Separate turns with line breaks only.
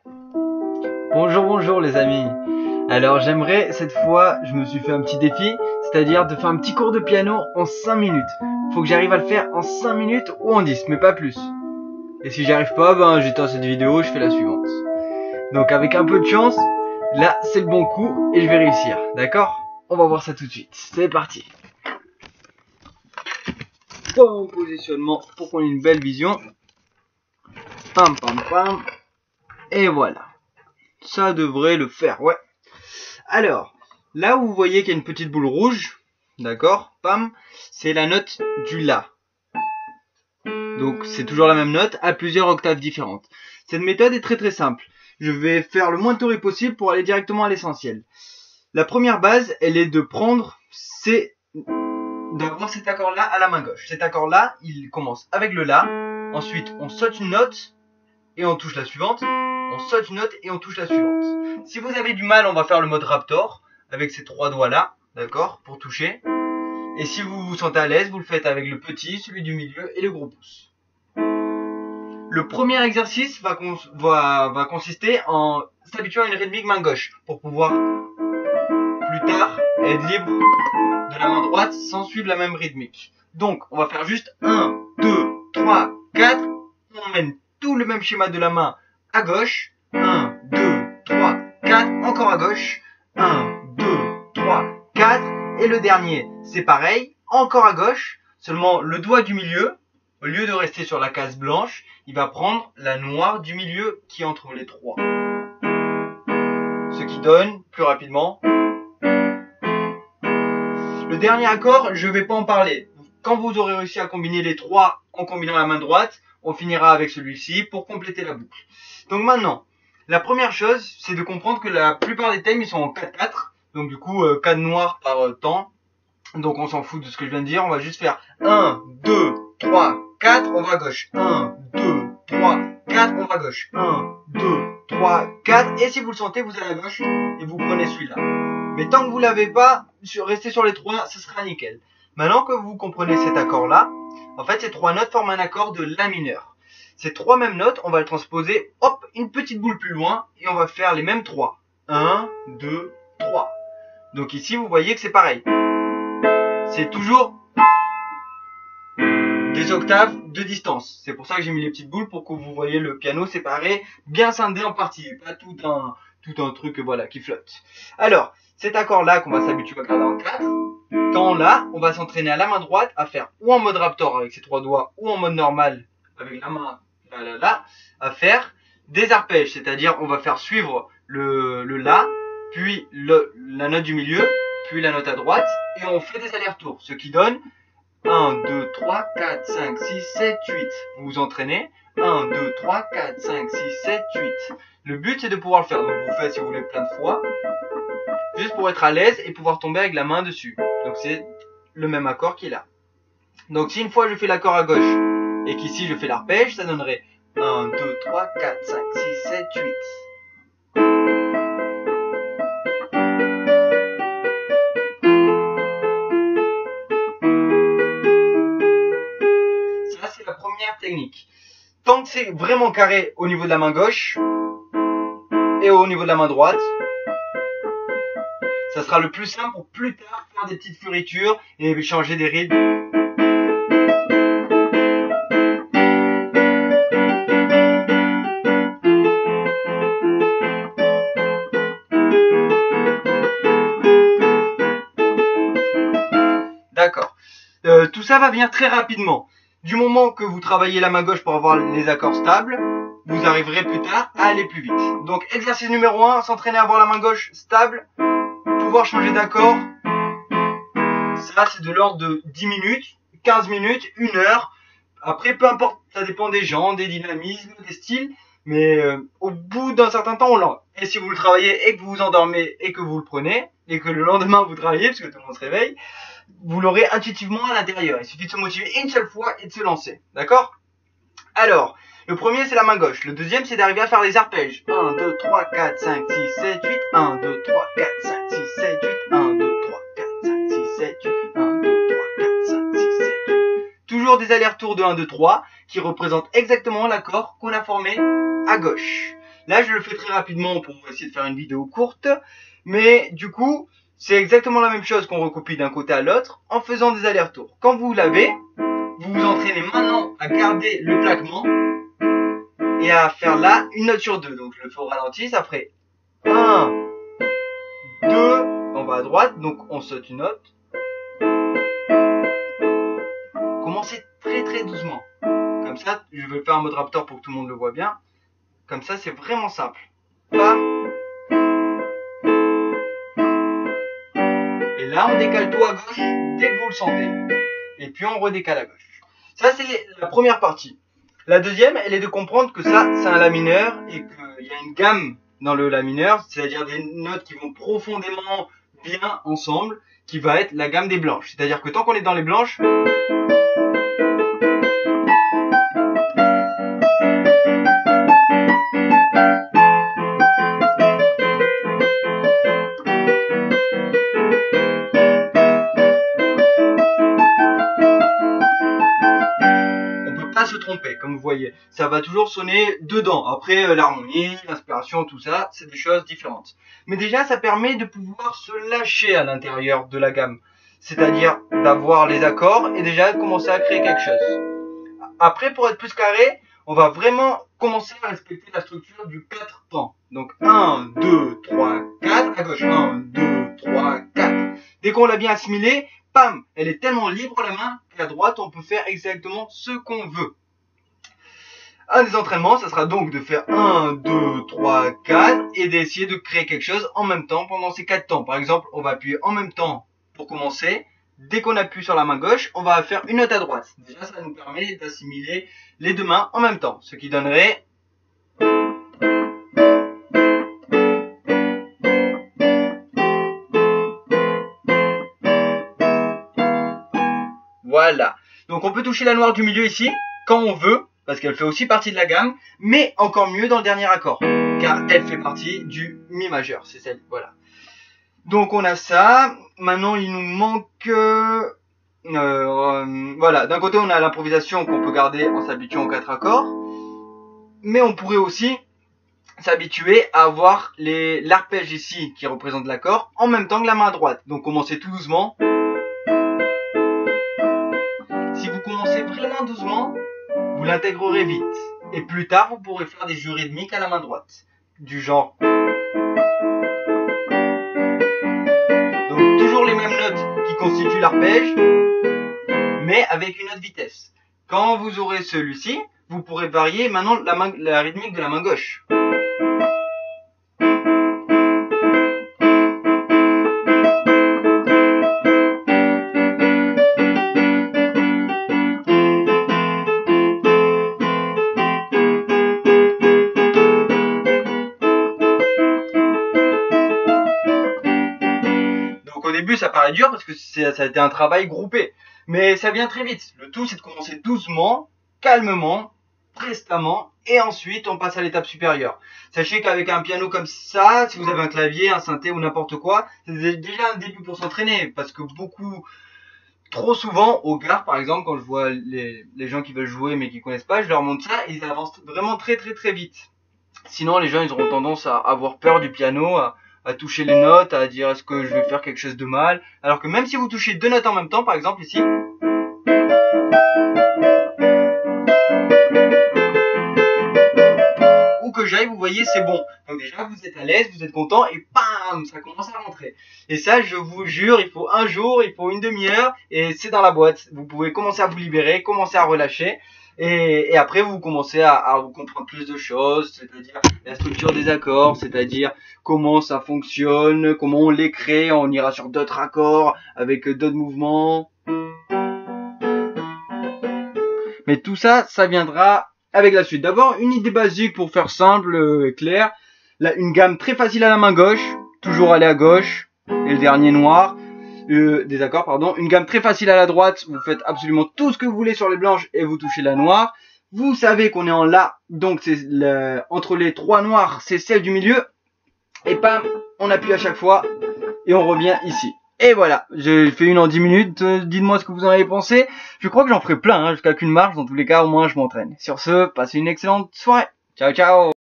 Bonjour, bonjour les amis. Alors j'aimerais cette fois, je me suis fait un petit défi, c'est-à-dire de faire un petit cours de piano en 5 minutes. Faut que j'arrive à le faire en 5 minutes ou en 10, mais pas plus. Et si j'y arrive pas, ben j'éteins cette vidéo, je fais la suivante. Donc avec un peu de chance, là c'est le bon coup et je vais réussir, d'accord? On va voir ça tout de suite. C'est parti. Bon positionnement pour qu'on ait une belle vision. Pam pam pam. Et voilà. Ça devrait le faire, ouais. Alors, là où vous voyez qu'il y a une petite boule rouge, d'accord, pam, c'est la note du La. Donc c'est toujours la même note à plusieurs octaves différentes. Cette méthode est très très simple. Je vais faire le moins de théorie possible pour aller directement à l'essentiel. La première base, elle est de prendre d'avoir cet accord-là à la main gauche. Cet accord-là, il commence avec le La. Ensuite, on saute une note et on touche la suivante. On saute une note et on touche la suivante. Si vous avez du mal, on va faire le mode Raptor avec ces trois doigts là, d'accord, pour toucher. Et si vous vous sentez à l'aise, vous le faites avec le petit, celui du milieu et le gros pouce. Le premier exercice va consister en s'habituant à une rythmique main gauche pour pouvoir plus tard être libre de la main droite sans suivre la même rythmique. Donc on va faire juste 1, 2, 3, 4. On emmène tout le même schéma de la main à gauche. 1, 2, 3, 4. Encore à gauche. 1, 2, 3, 4. Et le dernier, c'est pareil. Encore à gauche. Seulement le doigt du milieu, au lieu de rester sur la case blanche, il va prendre la noire du milieu qui est entre les trois. Ce qui donne, plus rapidement, le dernier accord, je ne vais pas en parler. Quand vous aurez réussi à combiner les trois en combinant la main droite, on finira avec celui-ci pour compléter la boucle. Donc maintenant, la première chose, c'est de comprendre que la plupart des thèmes, ils sont en 4-4. Donc du coup, 4 noirs par temps. Donc on s'en fout de ce que je viens de dire. On va juste faire 1, 2, 3, 4, on va à gauche. 1, 2, 3, 4, on va à gauche. 1, 2, 3, 4. Et si vous le sentez, vous allez à gauche et vous prenez celui-là. Mais tant que vous l'avez pas, restez sur les trois, ce sera nickel. Maintenant que vous comprenez cet accord-là, en fait, ces trois notes forment un accord de La mineur. Ces trois mêmes notes, on va le transposer, hop, une petite boule plus loin, et on va faire les mêmes trois. 1, 2, 3. Donc ici, vous voyez que c'est pareil. C'est toujours des octaves de distance. C'est pour ça que j'ai mis les petites boules, pour que vous voyez le piano séparé, bien scindé en parties, pas tout un truc voilà, qui flotte. Alors, cet accord-là qu'on va s'habituer à garder en 4, quand là, on va s'entraîner à la main droite à faire ou en mode Raptor avec ses trois doigts, ou en mode normal avec la main là, à faire des arpèges, c'est-à-dire on va faire suivre le La, puis la note du milieu, puis la note à droite, et on fait des allers-retours, ce qui donne 1, 2, 3, 4, 5, 6, 7, 8. Vous vous entraînez. 1, 2, 3, 4, 5, 6, 7, 8. Le but, c'est de pouvoir le faire. Donc, vous faites, si vous voulez, plein de fois. Juste pour être à l'aise et pouvoir tomber avec la main dessus. Donc, c'est le même accord qu'il a. Donc, si une fois je fais l'accord à gauche et qu'ici je fais l'arpège, ça donnerait 1, 2, 3, 4, 5, 6, 7, 8. C'est la première technique. Tant que c'est vraiment carré au niveau de la main gauche et au niveau de la main droite, ça sera le plus simple pour plus tard faire des petites fioritures et changer des rythmes. D'accord. Tout ça va venir très rapidement. Du moment que vous travaillez la main gauche pour avoir les accords stables, vous arriverez plus tard à aller plus vite. Donc exercice numéro 1, s'entraîner à avoir la main gauche stable, pouvoir changer d'accord. Ça c'est de l'ordre de 10 minutes, 15 minutes, 1 heure. Après peu importe, ça dépend des gens, des dynamismes, des styles. Mais au bout d'un certain temps, on l'a. Et si vous le travaillez et que vous vous endormez et que vous le prenez, et que le lendemain vous travaillez, parce que tout le monde se réveille, vous l'aurez intuitivement à l'intérieur. Il suffit de se motiver une seule fois et de se lancer. D'accord? Alors, le premier c'est la main gauche. Le deuxième c'est d'arriver à faire les arpèges. 1, 2, 3, 4, 5, 6, 7, 8. 1, 2, 3, 4, 5, 6, 7, 8. 1, 2, 3, 4, 5, 6, 7, 8. 1, 2, 3, 4, 5, 6, 7, 8. Toujours des allers-retours de 1, 2, 3 qui représentent exactement l'accord qu'on a formé à gauche. Là, je le fais très rapidement pour essayer de faire une vidéo courte. Mais du coup, c'est exactement la même chose qu'on recopie d'un côté à l'autre en faisant des allers-retours. Quand vous l'avez, vous vous entraînez maintenant à garder le plaquement et à faire là une note sur deux. Donc je le fais au ralenti, ça ferait 1, 2, on va à droite, donc on saute une note. Commencez très très doucement. Comme ça, je vais faire un mode Raptor pour que tout le monde le voit bien. Comme ça, c'est vraiment simple. Bam. Et là, on décale tout à gauche dès que vous le sentez. Et puis, on redécale à gauche. Ça, c'est la première partie. La deuxième, elle est de comprendre que ça, c'est un La mineur et qu'il y a une gamme dans le La mineur, c'est-à-dire des notes qui vont profondément bien ensemble, qui va être la gamme des blanches. C'est-à-dire que tant qu'on est dans les blanches, se tromper, comme vous voyez, ça va toujours sonner dedans. Après, l'harmonie, l'inspiration, tout ça, c'est des choses différentes. Mais déjà, ça permet de pouvoir se lâcher à l'intérieur de la gamme, c'est-à-dire d'avoir les accords et déjà commencer à créer quelque chose. Après, pour être plus carré, on va vraiment commencer à respecter la structure du 4 temps. Donc 1, 2, 3, 4, à gauche, 1, 2, 3, 4. Dès qu'on l'a bien assimilé, pam, elle est tellement libre la main qu'à droite, on peut faire exactement ce qu'on veut. Un des entraînements, ça sera donc de faire 1, 2, 3, 4 et d'essayer de créer quelque chose en même temps pendant ces 4 temps. Par exemple, on va appuyer en même temps pour commencer. Dès qu'on appuie sur la main gauche, on va faire une note à droite. Déjà, ça nous permet d'assimiler les deux mains en même temps, ce qui donnerait... Voilà. Donc on peut toucher la noire du milieu ici, quand on veut, parce qu'elle fait aussi partie de la gamme, mais encore mieux dans le dernier accord, car elle fait partie du Mi majeur, c'est celle, voilà. Donc on a ça, maintenant il nous manque... voilà, d'un côté on a l'improvisation qu'on peut garder en s'habituant aux 4 accords, mais on pourrait aussi s'habituer à avoir l'arpège ici qui représente l'accord en même temps que la main à droite. Donc commencez tout doucement. Si vous commencez vraiment doucement, vous l'intégrerez vite. Et plus tard, vous pourrez faire des jeux rythmiques à la main droite. Du genre. Donc toujours les mêmes notes qui constituent l'arpège, mais avec une autre vitesse. Quand vous aurez celui-ci, vous pourrez varier maintenant la rythmique de la main gauche. Au début, ça paraît dur parce que ça a été un travail groupé. Mais ça vient très vite. Le tout, c'est de commencer doucement, calmement, prestamment, et ensuite, on passe à l'étape supérieure. Sachez qu'avec un piano comme ça, si vous avez un clavier, un synthé ou n'importe quoi, c'est déjà un début pour s'entraîner. Parce que trop souvent, au gare, par exemple, quand je vois les gens qui veulent jouer mais qui connaissent pas, je leur montre ça, et ils avancent vraiment très très très vite. Sinon, les gens, ils auront tendance à avoir peur du piano, à toucher les notes, à dire est-ce que je vais faire quelque chose de mal. Alors que même si vous touchez deux notes en même temps, par exemple ici, où que j'aille, vous voyez, c'est bon. Donc déjà, vous êtes à l'aise, vous êtes content, et bam, ça commence à rentrer. Et ça, je vous jure, il faut un jour, il faut une demi-heure, et c'est dans la boîte. Vous pouvez commencer à vous libérer, commencer à relâcher. Et après, vous commencez à vous comprendre plus de choses, c'est-à-dire la structure des accords, c'est-à-dire comment ça fonctionne, comment on les crée, on ira sur d'autres accords, avec d'autres mouvements. Mais tout ça, ça viendra avec la suite. D'abord, une idée basique pour faire simple, clair. Là, une gamme très facile à la main gauche, toujours aller à gauche, et le dernier noir. Des accords, pardon. Une gamme très facile à la droite, vous faites absolument tout ce que vous voulez sur les blanches et vous touchez la noire. Vous savez qu'on est en La, donc c'est entre les trois noirs, c'est celle du milieu. Et bam, on appuie à chaque fois et on revient ici. Et voilà, j'ai fait une en 10 minutes, dites-moi ce que vous en avez pensé. Je crois que j'en ferai plein, jusqu'à qu'une marche, dans tous les cas au moins je m'entraîne. Sur ce, passez une excellente soirée. Ciao ciao.